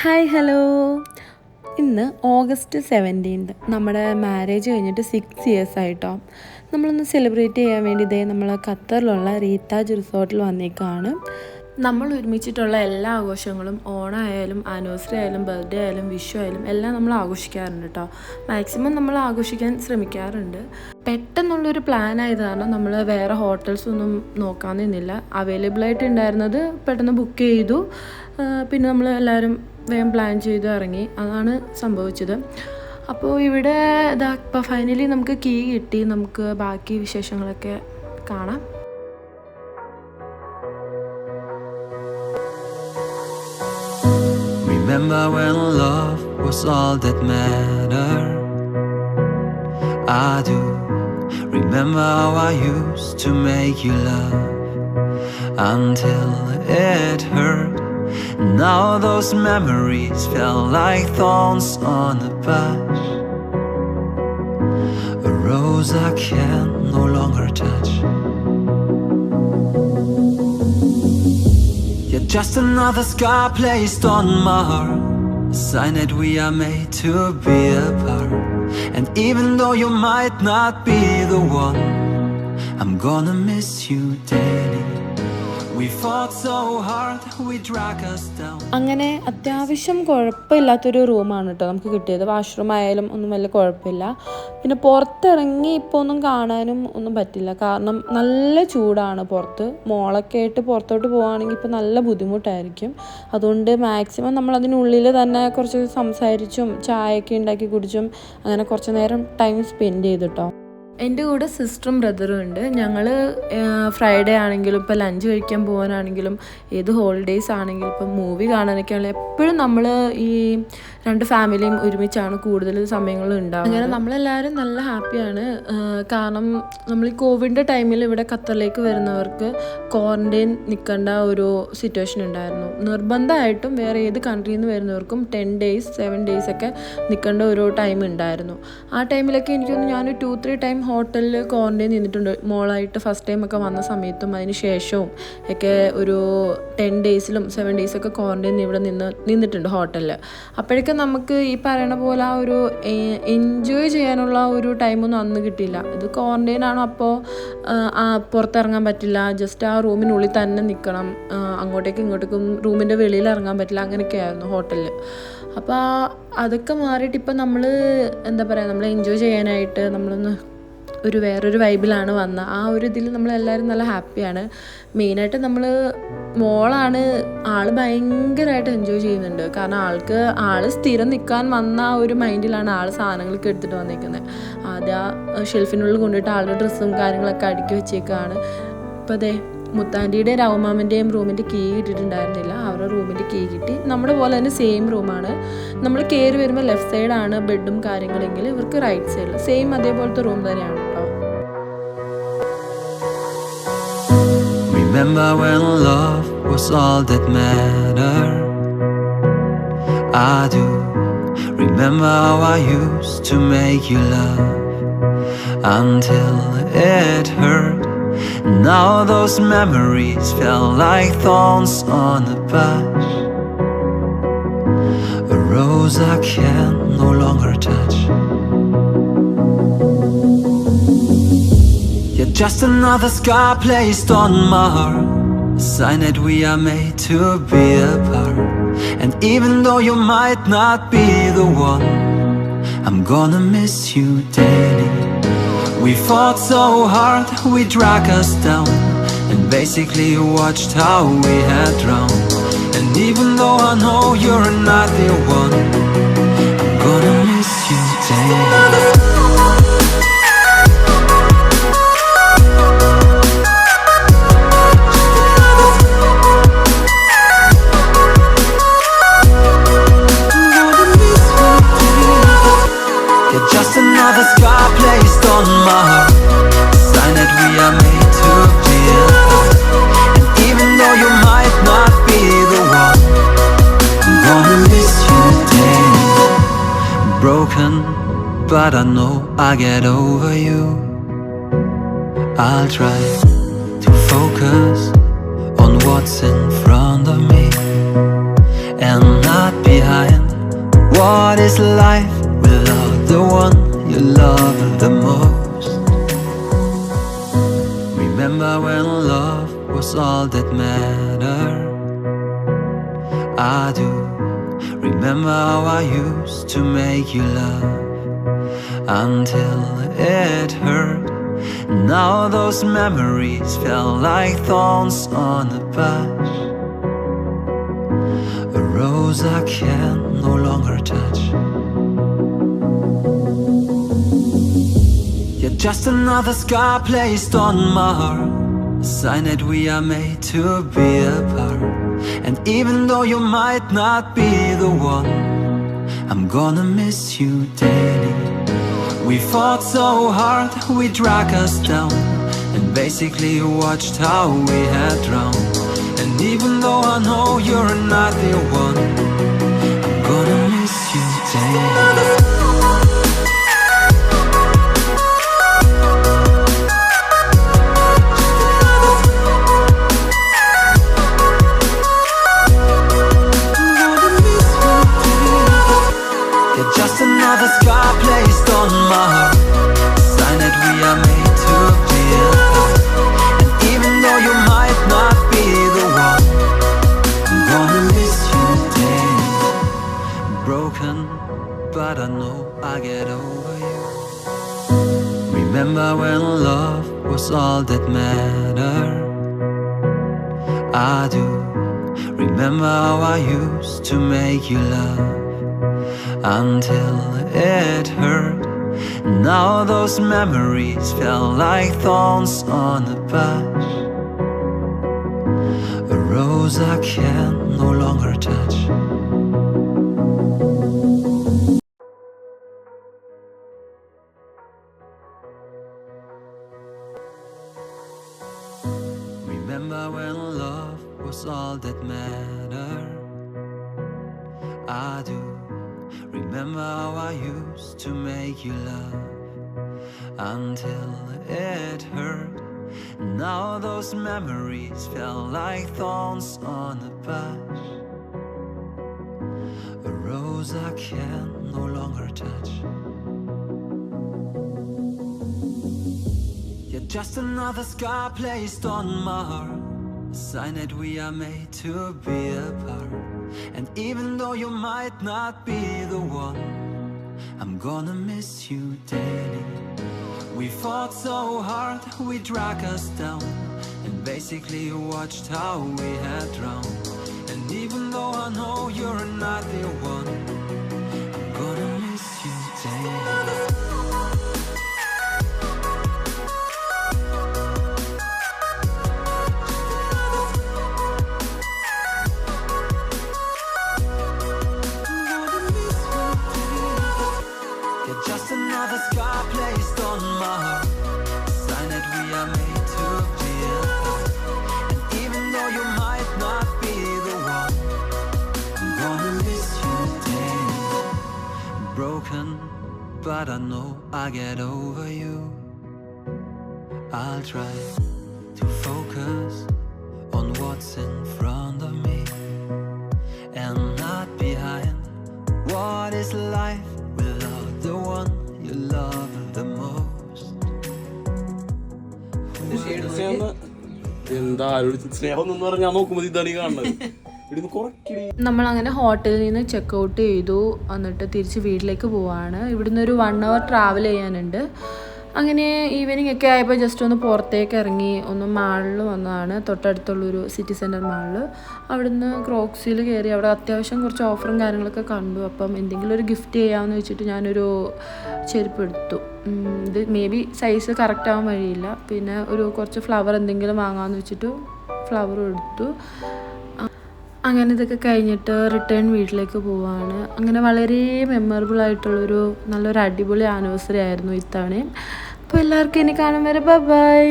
Hi hello. ഇന്ന് August 17 നമ്മുടെ marriage കഴിഞ്ഞിട്ട് 6 ഇയേഴ്സ് ആയിട്ടോ. നമ്മളൊന്ന് സെലിബ്രേറ്റ് ചെയ്യാൻ വേണ്ടി നമ്മൾ ഖത്തറിലുള്ള റീതാജ് റിസോർട്ടിൽ വന്നേക്കാണ്. നമ്മൾ ഒരുമിച്ചിട്ടുള്ള എല്ലാ ആഘോഷങ്ങളും ഓണമായാലും ആനിവേഴ്സറി ആയാലും ബർത്ത്ഡേ ആയാലും വിഷു ആയാലും എല്ലാം നമ്മൾ ആഘോഷിക്കാറുണ്ട് കേട്ടോ. മാക്സിമം നമ്മൾ ആഘോഷിക്കാൻ ശ്രമിക്കാറുണ്ട്. പെട്ടെന്നുള്ളൊരു പ്ലാൻ ആയത് കാരണം നമ്മൾ വേറെ ഹോട്ടൽസ് ഒന്നും നോക്കാൻ നിന്നില്ല. അവൈലബിൾ ആയിട്ടുണ്ടായിരുന്നത് പെട്ടെന്ന് ബുക്ക് ചെയ്തു. പിന്നെ നമ്മൾ എല്ലാവരും വേഗം പ്ലാൻ ചെയ്ത് ഇറങ്ങി. അതാണ് സംഭവിച്ചത്. അപ്പോൾ ഇവിടെ ഇപ്പോൾ ഫൈനലി നമുക്ക് കീ കിട്ടി. നമുക്ക് ബാക്കി വിശേഷങ്ങളൊക്കെ കാണാം. Remember when love was all that mattered? I do remember how I used to make you laugh until it hurt. Now those memories felt like thorns on a patch, a rose I can no longer touch. You're just another scar placed on my heart, a sign that we are made to be apart. And even though you might not be the one, I'm gonna miss you daily. അങ്ങനെ അത്യാവശ്യം കുഴപ്പമില്ലാത്തൊരു റൂമാണ് കേട്ടോ നമുക്ക് കിട്ടിയത്. Washroom ആയാലും ഒന്നും വലിയ കുഴപ്പമില്ല. പിന്നെ പുറത്തിറങ്ങി ഇപ്പോൾ ഒന്നും കാണാനും ഒന്നും പറ്റില്ല, കാരണം നല്ല ചൂടാണ് പുറത്ത്. മോളൊക്കെ ആയിട്ട് പുറത്തോട്ട് പോവുകയാണെങ്കിൽ ഇപ്പോൾ നല്ല ബുദ്ധിമുട്ടായിരിക്കും. അതുകൊണ്ട് മാക്സിമം നമ്മൾ അതിനുള്ളിൽ തന്നെ കുറച്ച് സംസാരിച്ചും ചായയൊക്കെ ഉണ്ടാക്കി കുടിച്ചും അങ്ങനെ കുറച്ച് നേരം ടൈം സ്പെൻഡ് ചെയ്തിട്ടോ. എൻ്റെ കൂടെ സിസ്റ്ററും ബ്രദറും ഉണ്ട്. ഞങ്ങൾ ഫ്രൈഡേ ആണെങ്കിലും ഇപ്പോൾ ലഞ്ച് കഴിക്കാൻ പോകാനാണെങ്കിലും ഏത് ഹോളിഡേയ്സ് ആണെങ്കിലും ഇപ്പം മൂവി കാണാനൊക്കെ ആണെങ്കിലും എപ്പോഴും നമ്മൾ ഈ രണ്ട് ഫാമിലിയും ഒരുമിച്ചാണ് കൂടുതൽ സമയങ്ങൾ ഉണ്ടാവുക. അങ്ങനെ നമ്മളെല്ലാവരും നല്ല ഹാപ്പിയാണ്. കാരണം നമ്മൾ ഈ കോവിഡിൻ്റെ ടൈമിൽ ഇവിടെ ഖത്തറിലേക്ക് വരുന്നവർക്ക് ക്വാറൻറ്റൈൻ നിൽക്കേണ്ട ഒരു സിറ്റുവേഷൻ ഉണ്ടായിരുന്നു. നിർബന്ധമായിട്ടും വേറെ ഏത് കൺട്രിയിൽ നിന്ന് വരുന്നവർക്കും 10 days 7 days ഒക്കെ നിൽക്കേണ്ട ഒരു ടൈം ഉണ്ടായിരുന്നു. ആ ടൈമിലൊക്കെ എനിക്കൊന്ന് ഞാൻ 2-3 ടൈം ഹോട്ടലിൽ ക്വാറൻറ്റൈൻ നിന്നിട്ടുണ്ട്. മോളായിട്ട് ഫസ്റ്റ് ടൈം ഒക്കെ വന്ന സമയത്തും അതിന് ശേഷവും ഒക്കെ ഒരു 10 daysലും 7 days ഒക്കെ ക്വാറൻറ്റൈൻ ഇവിടെ നിന്നിട്ടുണ്ട് ഹോട്ടലിൽ. അപ്പോഴേക്കും നമുക്ക് ഈ പറയണ പോലെ ആ ഒരു എൻജോയ് ചെയ്യാനുള്ള ഒരു ടൈമൊന്നും അന്ന് കിട്ടിയില്ല. ഇത് ക്വാറൻറ്റൈൻ ആണോ, അപ്പോൾ പുറത്തിറങ്ങാൻ പറ്റില്ല, ജസ്റ്റ് ആ റൂമിനുള്ളിൽ തന്നെ നിൽക്കണം, അങ്ങോട്ടേക്കും ഇങ്ങോട്ടേക്കും റൂമിൻ്റെ വെളിയിൽ ഇറങ്ങാൻ പറ്റില്ല, അങ്ങനെയൊക്കെ ആയിരുന്നു ഹോട്ടലിൽ. അപ്പോൾ അതൊക്കെ മാറിയിട്ട് ഇപ്പം നമ്മൾ എന്താ പറയുക, നമ്മൾ എൻജോയ് ചെയ്യാനായിട്ട് നമ്മളൊന്ന് വേറൊരു വൈബിലാണ് വന്നത്. ആ ഒരു ഇതിൽ നമ്മളെല്ലാവരും നല്ല ഹാപ്പിയാണ്. മെയിനായിട്ട് നമ്മൾ മോളാണ്, ആൾ ഭയങ്കരമായിട്ട് എൻജോയ് ചെയ്യുന്നുണ്ട്. കാരണം ആൾ സ്ഥിരം നിൽക്കാൻ വന്ന ആ ഒരു മൈൻഡിലാണ് ആൾ സാധനങ്ങളൊക്കെ എടുത്തിട്ട് വന്നിരിക്കുന്നത്. ആദ്യം ആ ഷെൽഫിനുള്ളിൽ കൊണ്ടിട്ട് ആളുടെ ഡ്രസ്സും കാര്യങ്ങളൊക്കെ അടുക്കി വെച്ചേക്കാണ്. ഇപ്പോൾ അതെ മുത്താൻ്റിയുടെയും രാവുമാമൻ്റെയും റൂമിൻ്റെ കീ കിട്ടിയിട്ടുണ്ടായിരുന്നില്ല. അവരുടെ റൂമിൻ്റെ കീ കിട്ടി. നമ്മുടെ പോലെ തന്നെ സെയിം റൂമാണ്. നമ്മൾ കയറി വരുമ്പോൾ ലെഫ്റ്റ് സൈഡാണ് ബെഡും കാര്യങ്ങളെങ്കിൽ ഇവർക്ക് റൈറ്റ് സൈഡിൽ സെയിം അതേപോലത്തെ റൂം തന്നെയാണ് കേട്ടോ. Remember when love was all that mattered? I do remember how I used to make you laugh until it hurt. Now those memories felt like thorns on a patch, a rose I can no longer touch. You're just another scar placed on my heart, a sign that we are made to be apart. And even though you might not be the one, I'm gonna miss you daily. We fought so hard, we dragged us down, and basically watched how we had drowned. And even though I know you're not the one, I'm gonna miss you daily. Just another scar placed on my heart, a sign that we are made to be apart. And even though you might not be the one, I'm gonna miss you daily. Broken, but I know I'll get over you. I'll try to focus on what's in front of me and not behind. Remember when love was all that mattered? I do remember how I used to make you laugh until it hurt. Now those memories felt like thorns on a patch, a rose I can no longer touch. You're just another scar placed on my heart, a sign that we are made to be apart. And even though you might not be the one, I'm gonna miss you daily. We fought so hard, we dragged us down, and basically watched how we had drowned. And even though I know you're not the one, I'm gonna miss you daily. Just another scar placed on my heart, a sign that we are made to be apart. And even though you might not be the one, I'm gonna miss you daily. I'm broken, but I know I'll get over you. Remember when love was all that mattered? I do remember how I used to make you laugh until it hurt. Now those memories felt like thorns on a patch, a rose I can no longer touch. Remember when love was all that mattered? I do remember how I used to make you laugh until it hurt. Now those memories felt like thorns on a patch, a rose I can no longer touch. You're just another scar placed on my heart, a sign that we are made to be apart. And even though you might not be the one, I'm gonna miss you daily. We fought so hard, we dragged us down, and basically watched how we had drowned. And even though I know you're not the one, I'm gonna miss you daily. Just another scar placed on my heart, a sign that we are made to be apart. And even though you might not be the one, I'm gonna miss you daily. I'm broken, but I know I'll get over you. I'll try to focus on what's in front of me and not behind. What is life without the one you love the most? നമ്മളങ്ങനെ ഹോട്ടലിൽ നിന്ന് checkout ചെയ്തു. എന്നിട്ട് തിരിച്ച് വീട്ടിലേക്ക് പോവാണ്. ഇവിടുന്ന് ഒരു 1 hour ട്രാവൽ ചെയ്യാനുണ്ട്. അങ്ങനെ ഈവനിങ് ഒക്കെ ആയപ്പോൾ ജസ്റ്റ് ഒന്ന് പുറത്തേക്ക് ഇറങ്ങി ഒന്ന് മാളിൽ വന്നതാണ്, തൊട്ടടുത്തുള്ളൊരു സിറ്റി സെൻറ്റർ മാളിൽ. അവിടുന്ന് ക്രോക്സിൽ കയറി. അവിടെ അത്യാവശ്യം കുറച്ച് ഓഫറും കാര്യങ്ങളൊക്കെ കണ്ടു. അപ്പം എന്തെങ്കിലും ഒരു ഗിഫ്റ്റ് ചെയ്യാമെന്ന് വെച്ചിട്ട് ഞാനൊരു ചെരുപ്പ് എടുത്തു. ഇത് മേ ബി സൈസ് കറക്റ്റ് ആവാൻ വഴിയില്ല. പിന്നെ കുറച്ച് ഫ്ലവർ എന്തെങ്കിലും വാങ്ങാമെന്ന് വെച്ചിട്ട് ഫ്ലവറും എടുത്തു. അങ്ങനെ ഇതൊക്കെ കഴിഞ്ഞിട്ട് റിട്ടേൺ വീട്ടിലേക്ക് പോവാണ്. അങ്ങനെ വളരെ മെമ്മറബിൾ ആയിട്ടുള്ളൊരു നല്ലൊരു അടിപൊളി ആനിവേഴ്സറി ആയിരുന്നു ഇത്തവണയും. അപ്പോൾ എല്ലാവർക്കും ഇനി കാണും വരെ ബൈ.